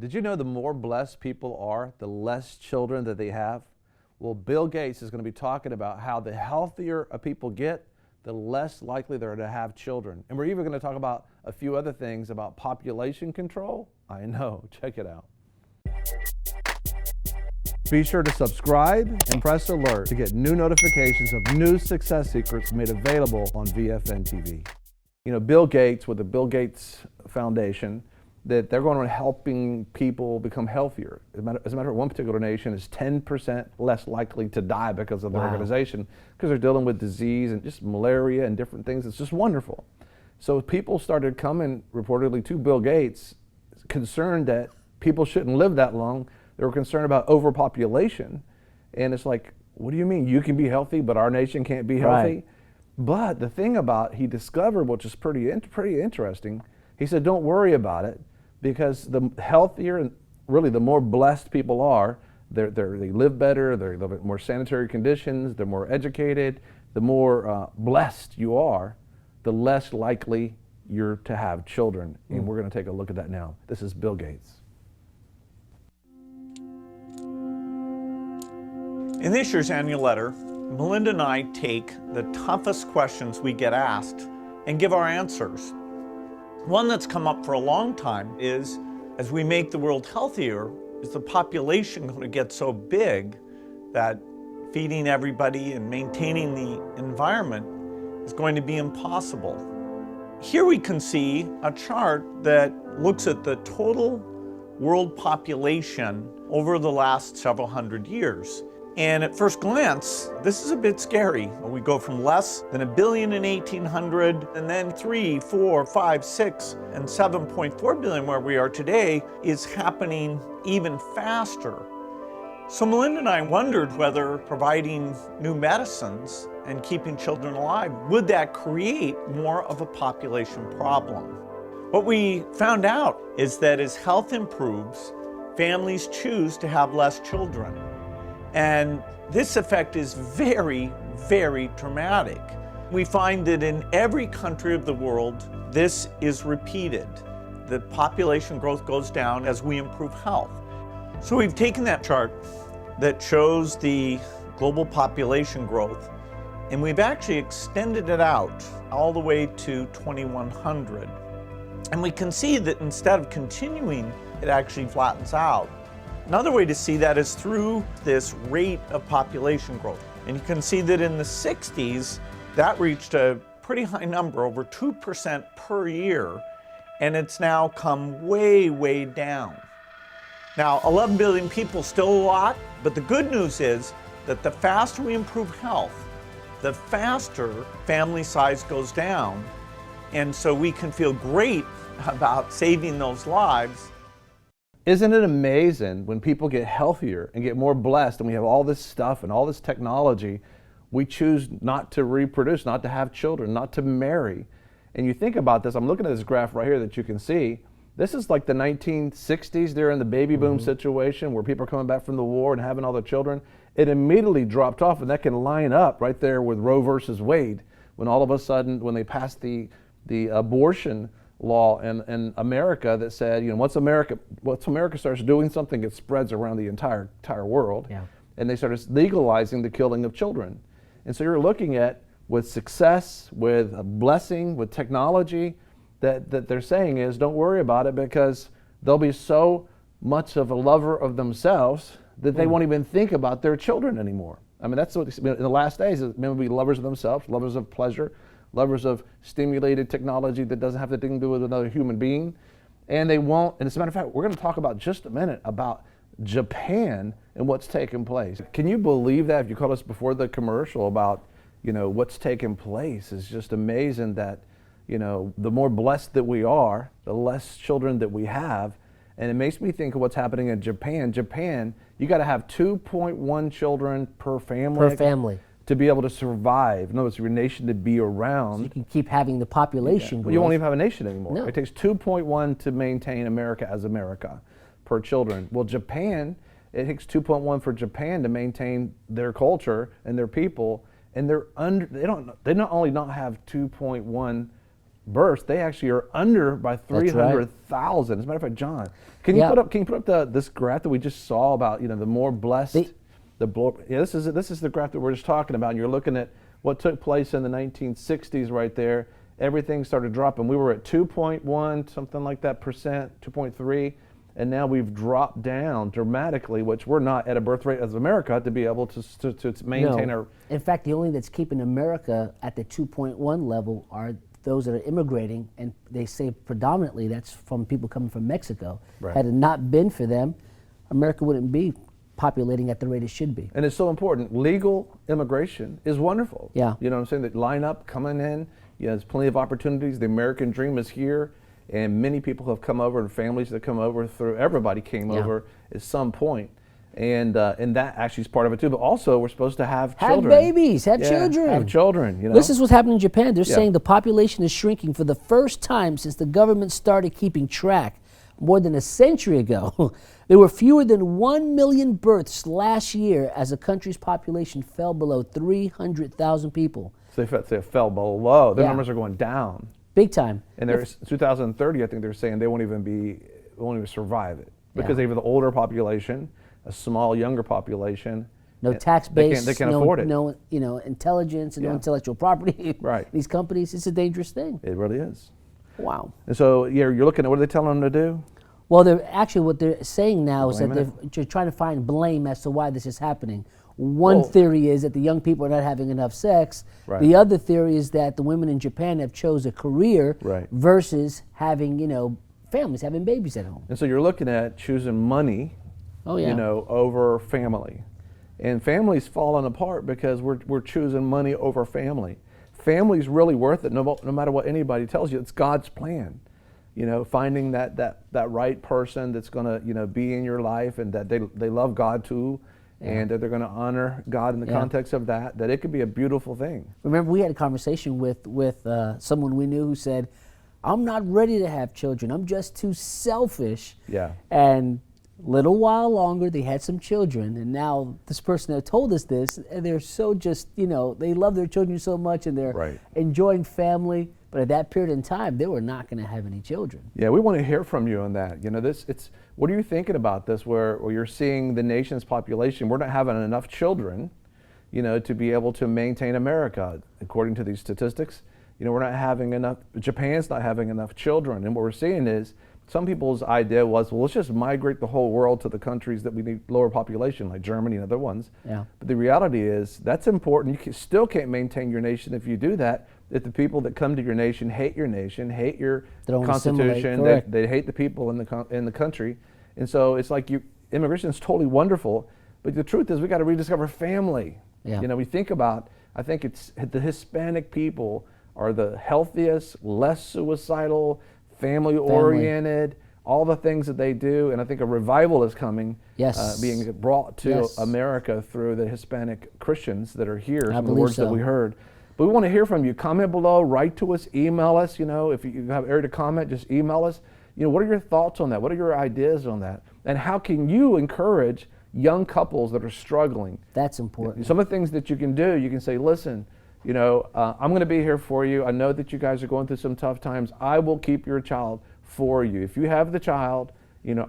Did you know the more blessed people are, the less children that they have? Well, Bill Gates is going to be talking about how the healthier people get, the less likely they're to have children. And we're even going to talk about a few other things about population control. I know, check it out. Be sure to subscribe and press alert to get new notifications of new success secrets made available on VFN TV. You know, Bill Gates with the Bill Gates Foundation, that they're going on helping people become healthier. As a matter of fact, one particular nation is 10% less likely to die because of their organization, because they're dealing with disease and just malaria and different things. It's just wonderful. So people started coming reportedly to Bill Gates concerned that people shouldn't live that long. They were concerned about overpopulation. And it's like, what do you mean? You can be healthy, but our nation can't be healthy? Right. But the thing about he discovered, which is pretty interesting, he said, don't worry about it, because the healthier and really the more blessed people are, they live better, they live in more sanitary conditions, they're more educated, the more blessed you are, the less likely you're to have children. And we're going to take a look at that now. This is Bill Gates. In this year's annual letter, Melinda and I take the toughest questions we get asked and give our answers. One that's come up for a long time is, as we make the world healthier, is the population going to get so big that feeding everybody and maintaining the environment is going to be impossible? Here we can see a chart that looks at the total world population over the last several hundred years. And at first glance, this is a bit scary. We go from less than 1 billion in 1800, and then 3, 4, 5, 6, and 7.4 billion where we are today is happening even faster. So Melinda and I wondered whether providing new medicines and keeping children alive, would that create more of a population problem? What we found out is that as health improves, families choose to have less children. And this effect is very, very dramatic. We find that in every country of the world, this is repeated. The population growth goes down as we improve health. So we've taken that chart that shows the global population growth, and we've actually extended it out all the way to 2100. And we can see that instead of continuing, it actually flattens out. Another way to see that is through this rate of population growth. And you can see that in the 60s, that reached a pretty high number, over 2% per year, and it's now come way, way down. Now, 11 billion people, still a lot, but the good news is that the faster we improve health, the faster family size goes down, and so we can feel great about saving those lives. Isn't it amazing when people get healthier and get more blessed and we have all this stuff and all this technology, we choose not to reproduce, not to have children, not to marry. And you think about this, I'm looking at this graph right here that you can see. This is like the 1960s during the baby boom situation where people are coming back from the war and having all their children. It immediately dropped off, and that can line up right there with Roe versus Wade, when all of a sudden, when they passed the abortion law in America that said, you know, once America starts doing something, it spreads around the entire world. Yeah. And they started legalizing the killing of children. And so you're looking at, with success, with a blessing, with technology, that they're saying is, don't worry about it, because they'll be so much of a lover of themselves that they won't even think about their children anymore. I mean, that's what in the last days, men will be lovers of themselves, lovers of pleasure, lovers of stimulated technology that doesn't have anything to do with another human being. And they won't, and as a matter of fact, we're going to talk about just a minute about Japan and what's taking place. Can you believe that? If you called us before the commercial about, you know, what's taking place, is just amazing that, you know, the more blessed that we are, the less children that we have. And it makes me think of what's happening in Japan. Japan, you got to have 2.1 children per family. Per family. To be able to survive. In other words, your nation to be around. So you can keep having the population growth. You won't even have a nation anymore. No. It takes 2.1 to maintain America as America per children. Well, Japan, it takes 2.1 for Japan to maintain their culture and their people, and they not only not have 2.1 births, they actually are under by 300,000. As a matter of fact, John, can you put up this graph that we just saw about, the more blessed, this is the graph that we're just talking about, and you're looking at what took place in the 1960s right there. Everything started dropping. We were at 2.1, something like that percent, 2.3, and now we've dropped down dramatically, which we're not at a birth rate as America to be able to maintain our. In fact, the only that's keeping America at the 2.1 level are those that are immigrating, and they say predominantly that's from people coming from Mexico. Right. Had it not been for them, America wouldn't be populating at the rate it should be. And it's so important. Legal immigration is wonderful. Yeah. You know what I'm saying? That line up, coming in, there's plenty of opportunities. The American dream is here, and many people have come over, and families that come over through, everybody came over at some point. And that actually is part of it too. But also, we're supposed to have children. Have babies, have children. Have children, This is what's happening in Japan. They're saying the population is shrinking for the first time since the government started keeping track more than a century ago. There were fewer than 1 million births last year as the country's population fell below 300,000 people. So they fell below. The numbers are going down. Big time. And there's 2030, I think they're saying they won't even survive it. Because they have the older population, a small, younger population. No tax base. They can't afford it. No, intelligence and no intellectual property. Right. These companies, it's a dangerous thing. It really is. Wow. And so you're looking at, what are they telling them to do? Well, what they're saying now is that they're trying to find blame as to why this is happening. One theory is that the young people are not having enough sex. Right. The other theory is that the women in Japan have chose a career versus having, families, having babies at home. And so you're looking at choosing money, over family. And family's falling apart because we're choosing money over family. Family's really worth it no matter what anybody tells you. It's God's plan. Finding that right person that's going to, be in your life, and that they love God too, and that they're going to honor God in the context of that it could be a beautiful thing. Remember, we had a conversation with someone we knew who said, I'm not ready to have children. I'm just too selfish. Yeah. And little while longer, they had some children, and now this person that told us this, and they're so just, they love their children so much, and they're enjoying family. But at that period in time, they were not going to have any children. Yeah, we want to hear from you on that. What are you thinking about this, where you're seeing the nation's population, we're not having enough children, to be able to maintain America. According to these statistics, we're not having enough, Japan's not having enough children. And what we're seeing is, some people's idea was, well, let's just migrate the whole world to the countries that we need lower population, like Germany and other ones. Yeah. But the reality is, that's important. You still can't maintain your nation if you do that. If the people that come to your nation, hate your constitution, they hate the people in the country. And so it's like immigration is totally wonderful, but the truth is we got to rediscover family. Yeah. We think about, I think it's the Hispanic people are the healthiest, less suicidal, family-oriented, all the things that they do, and I think a revival is coming, being brought to America through the Hispanic Christians that are here, some of the words that we heard. But we want to hear from you. Comment below, write to us, email us. If you have area to comment, just email us. What are your thoughts on that? What are your ideas on that? And how can you encourage young couples that are struggling? That's important. Some of the things that you can do, you can say, listen, I'm going to be here for you. I know that you guys are going through some tough times. I will keep your child for you. If you have the child,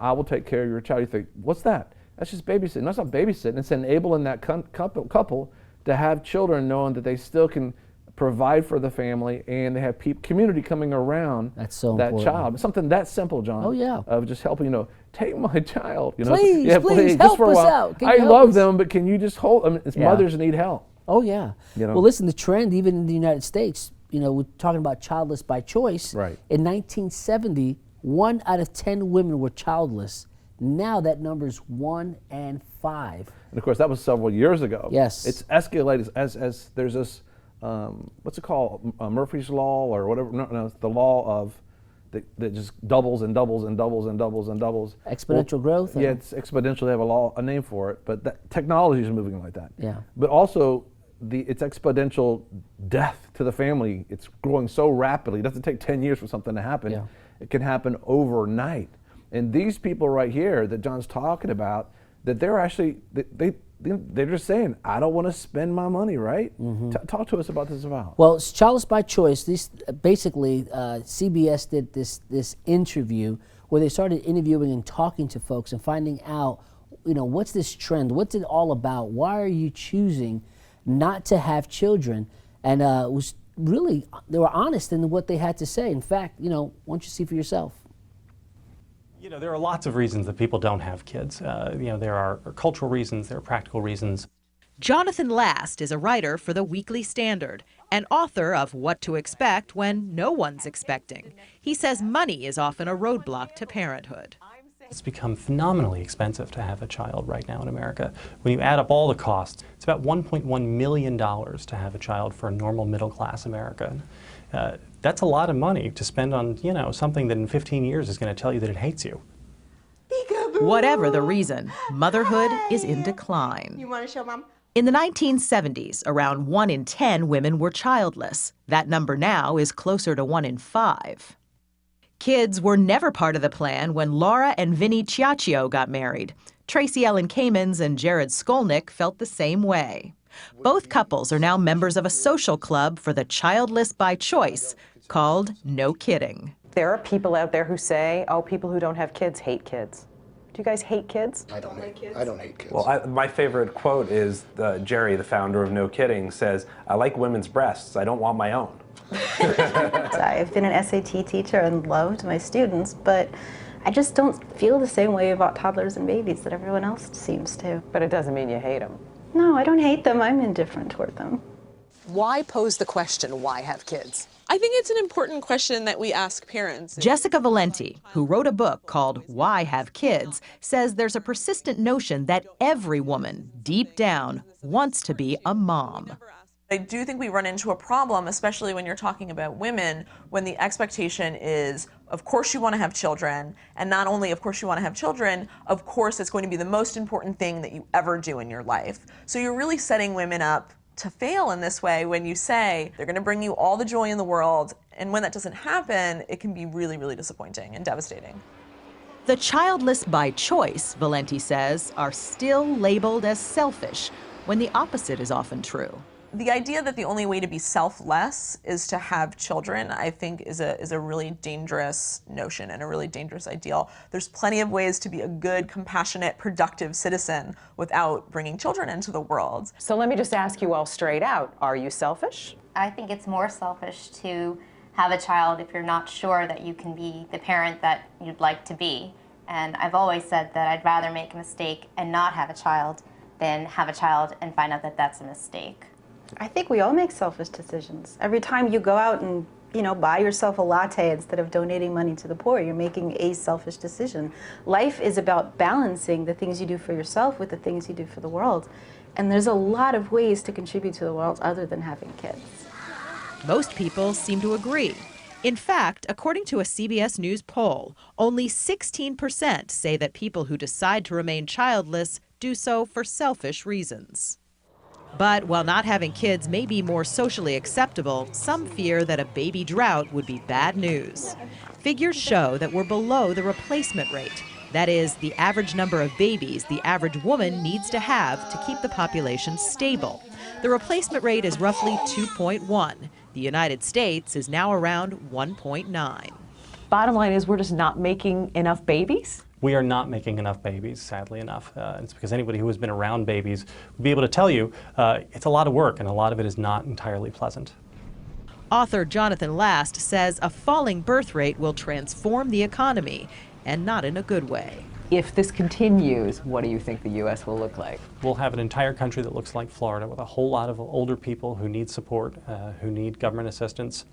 I will take care of your child. You think, what's that? That's just babysitting. That's not babysitting. It's enabling that couple to have children, knowing that they still can provide for the family, and they have community coming around that child. Something that simple, John. Oh, yeah. Of just helping, take my child. Please help just for a us while. out. I love them, but can you just hold them? Mothers need help. Oh, yeah. Well, listen, the trend, even in the United States, we're talking about childless by choice. Right. In 1970, 1 out of 10 women were childless. Now that number's 1 in 5. And of course, that was several years ago. Yes. It's escalated as there's this, what's it called, Murphy's Law or whatever, no, it's the law of, that just doubles and doubles and doubles and doubles and doubles. Exponential growth? Yeah, it's exponential. They have a name for it, but technology is moving like that. Yeah. But also, it's exponential death to the family. It's growing so rapidly. It doesn't take 10 years for something to happen. Yeah. It can happen overnight. And these people right here that John's talking about, that they're actually, they're just saying, I don't want to spend my money, right? Talk to us about this vow. Well, it's Childless by choice. These basically, CBS did this interview where they started interviewing and talking to folks and finding out, what's this trend? What's it all about? Why are you choosing not to have children? And it was really, they were honest in what they had to say. In fact, why don't you see for yourself? There are lots of reasons that people don't have kids. There are cultural reasons, there are practical reasons. Jonathan Last is a writer for the Weekly Standard and author of What to Expect When No One's Expecting. He says money is often a roadblock to parenthood. It's become phenomenally expensive to have a child right now in America. When you add up all the costs, it's about $1.1 million to have a child for a normal middle-class American. That's a lot of money to spend on, something that in 15 years is going to tell you that it hates you. Whatever the reason, motherhood is in decline. You want to show Mom? In the 1970s, around 1 in 10 women were childless. That number now is closer to 1 in 5. Kids were never part of the plan when Laura and Vinny Ciaccio got married. Tracy Ellen Kamens and Jared Skolnick felt the same way. Both couples are now members of a social club for the childless by choice called No Kidding. There are people out there who say, oh, people who don't have kids hate kids. Do you guys hate kids? I don't hate kids. Well, my favorite quote is Jerry, the founder of No Kidding, says, I like women's breasts. I don't want my own. I've been an SAT teacher and loved my students, but I just don't feel the same way about toddlers and babies that everyone else seems to. But it doesn't mean you hate them. No, I don't hate them. I'm indifferent toward them. Why pose the question, why have kids? I think it's an important question that we ask parents. Jessica Valenti, who wrote a book called Why Have Kids, says there's a persistent notion that every woman, deep down, wants to be a mom. I do think we run into a problem, especially when you're talking about women, when the expectation is, of course you want to have children, and not only of course you want to have children, of course it's going to be the most important thing that you ever do in your life. So you're really setting women up to fail in this way when you say they're going to bring you all the joy in the world, and when that doesn't happen, it can be really, really disappointing and devastating. The childless by choice, Valenti says, are still labeled as selfish, when the opposite is often true. The idea that the only way to be selfless is to have children, I think, is a really dangerous notion and a really dangerous ideal. There's plenty of ways to be a good, compassionate, productive citizen without bringing children into the world. So let me just ask you all straight out, are you selfish? I think it's more selfish to have a child if you're not sure that you can be the parent that you'd like to be. And I've always said that I'd rather make a mistake and not have a child than have a child and find out that that's a mistake. I think we all make selfish decisions. Every time you go out and, buy yourself a latte instead of donating money to the poor, you're making a selfish decision. Life is about balancing the things you do for yourself with the things you do for the world. And there's a lot of ways to contribute to the world other than having kids. Most people seem to agree. In fact, according to a CBS News poll, only 16% say that people who decide to remain childless do so for selfish reasons. But while not having kids may be more socially acceptable, some fear that a baby drought would be bad news. Figures show that we're below the replacement rate. That is, the average number of babies the average woman needs to have to keep the population stable. The replacement rate is roughly 2.1. The United States is now around 1.9. Bottom line is we're just not making enough babies? We are not making enough babies, sadly enough. It's because anybody who has been around babies would be able to tell you it's a lot of work and a lot of it is not entirely pleasant. Author Jonathan Last says a falling birth rate will transform the economy, and not in a good way. If this continues, what do you think the U.S. will look like? We'll have an entire country that looks like Florida with a whole lot of older people who need support, who need government assistance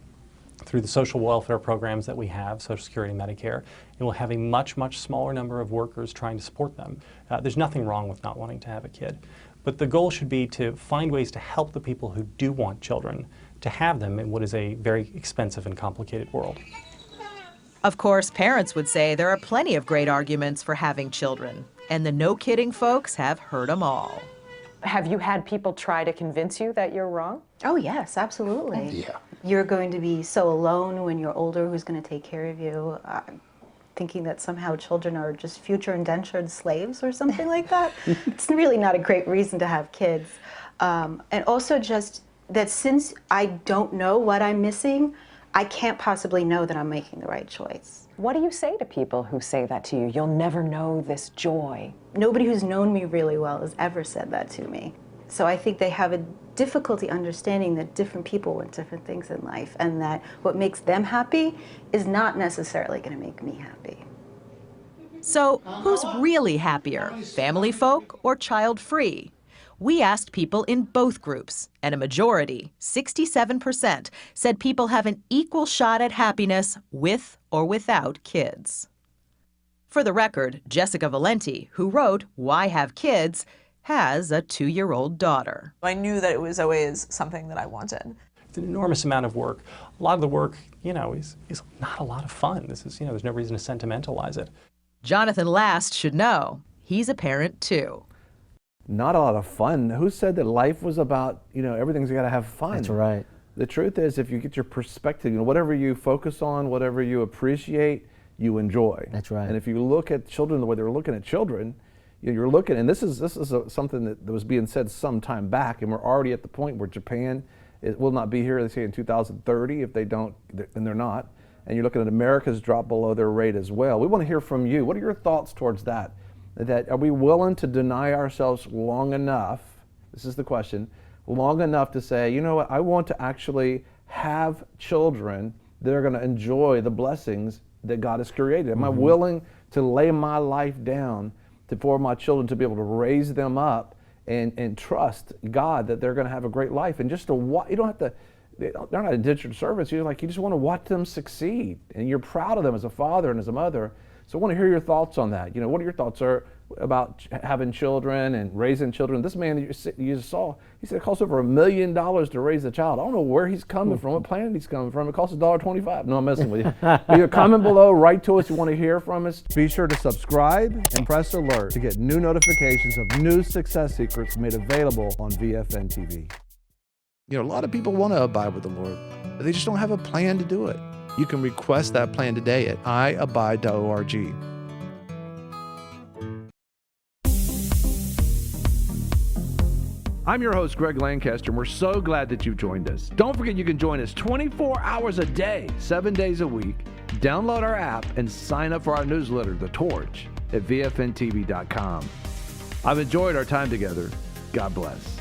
through the social welfare programs that we have, Social Security, Medicare, and we'll have a much, much smaller number of workers trying to support them. There's nothing wrong with not wanting to have a kid, but the goal should be to find ways to help the people who do want children to have them in what is a very expensive and complicated world. Of course, parents would say there are plenty of great arguments for having children, and the No Kidding folks have heard them all. Have you had people try to convince you that you're wrong? Oh, yes, absolutely. Yeah. You're going to be so alone when you're older. Who's going to take care of you? thinking that somehow children are just future indentured slaves or something like that. It's really not a great reason to have kids. And also just that since I don't know what I'm missing, I can't possibly know that I'm making the right choice. What do you say to people who say that to you? You'll never know this joy. Nobody who's known me really well has ever said that to me. So I think they have a difficulty understanding that different people want different things in life, and that what makes them happy is not necessarily going to make me happy. So who's really happier, family folk or child-free? We asked people in both groups, and a majority, 67%, said people have an equal shot at happiness with or without kids. For the record, Jessica Valenti, who wrote Why Have Kids?, has a 2-year-old daughter. I knew that it was always something that I wanted. It's an enormous amount of work. A lot of the work, is not a lot of fun. This is, there's no reason to sentimentalize it. Jonathan Last should know. He's a parent too. Not a lot of fun. Who said that life was about, everything's got to have fun? That's right. The truth is, if you get your perspective, whatever you focus on, whatever you appreciate, you enjoy. That's right. And if you look at children the way they're looking at children, you're looking, and this is something that was being said some time back, and we're already at the point where Japan will not be here, they say in 2030, if they don't, and they're not. And you're looking at America's drop below their rate as well. We want to hear from you. What are your thoughts towards that? That are we willing to deny ourselves long enough, this is the question, long enough to say, you know what, I want to actually have children that are going to enjoy the blessings that God has created? Am I willing to lay my life down for my children to be able to raise them up and trust God that they're going to have a great life? And just to you don't have to, they're not indentured servants. You just want to watch them succeed, and you're proud of them as a father and as a mother. So I want to hear your thoughts on that. What are your thoughts about having children and raising children? This man that you just saw, he said it costs over $1 million to raise a child. I don't know where he's coming from, what planet he's coming from. It costs $1.25. No, I'm messing with you. Leave a comment below, write to us if you want to hear from us. Be sure to subscribe and press alert to get new notifications of new success secrets made available on VFN TV. A lot of people want to abide with the Lord, but they just don't have a plan to do it. You can request that plan today at iabide.org. I'm your host, Greg Lancaster, and we're so glad that you've joined us. Don't forget you can join us 24 hours a day, 7 days a week. Download our app and sign up for our newsletter, The Torch, at vfntv.com. I've enjoyed our time together. God bless.